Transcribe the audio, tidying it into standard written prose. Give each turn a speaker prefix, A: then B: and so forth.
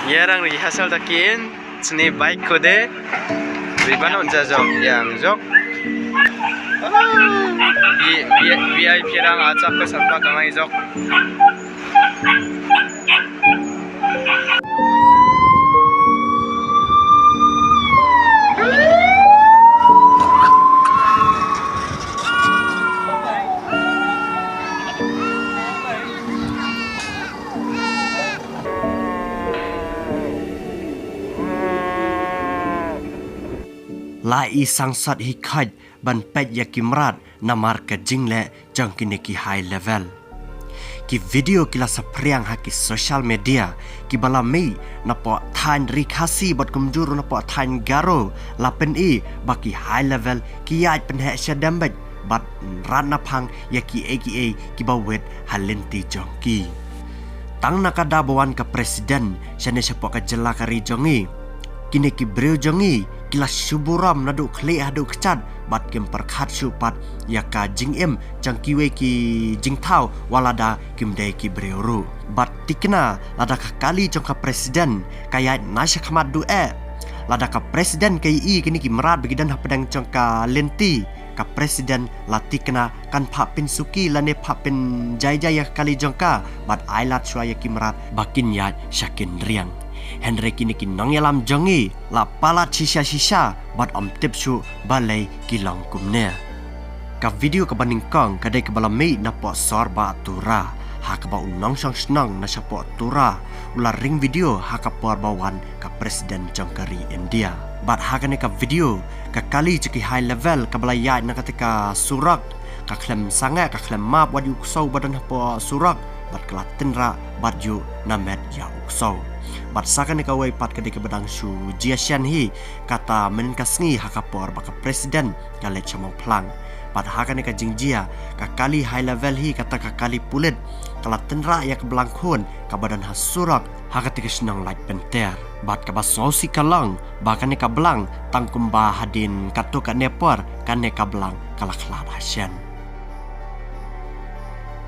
A: Yarang rehearsal takin seni bike kode riban onja jok yang jok VIP rang acak ke sampa kamai jok
B: Lai sangsat hikaj ban pet yakimrat namar ke jingle jang kini ki high level. Ki video kila sapriang haki social media ki bala mei na po than rikasi bot kumjuru na po than garo lapen i baki high level ki yai pen he syadambet bat ran napang yaki aka ki bawet halenti jongki. Tang nakada bawan ke presiden syane sepo ka jela kari jongi. Kini ki breu jongi kila syuburam nadu kle adu kecad bat kem perkhat syupat yaka jing em jang kiwe ki jing tau walada kim dai ki breu ru bat tikna lada ka kali jong ka presiden kaya nasya khamat du lada ka presiden kai i kini ki merat begidan hapadang jong ka lenti ka presiden latikna kan phapin suki lane phapin jai-jai kali jong ka bat ailat swaya ki merat bakin ya syakin riang Henry kini nang yalam jongi la palat sisa bat om tipsu balai kilang kumne. Ka video ka baning kong kadai ka bala mei na po sorba tura ha ka ba unang sang senang na sa po tura ula ring video ha ka por bawan ka presiden jongkari India. Bat ha ka ka video ka kali ciki high level ka bala ya na katika surak ka klem sanga ka klem map wadi uksau badan po surak bat kelatin ra bat ju namet ya uksau. Bat sakan ka way pat kadai ka badang su jiasian hi kata men kasngi hakapor baka presiden kalet chamau plang. Bat hakan ka jingjia ka kali high level hi kata ka kali pulit kala tenra ya ka belangkon ka badan hasurak hakati ka senang like penter. Bat ka basosi kalang bakan ka belang tangkum ba hadin katu ka nepor kan ka belang kala kala hasyan.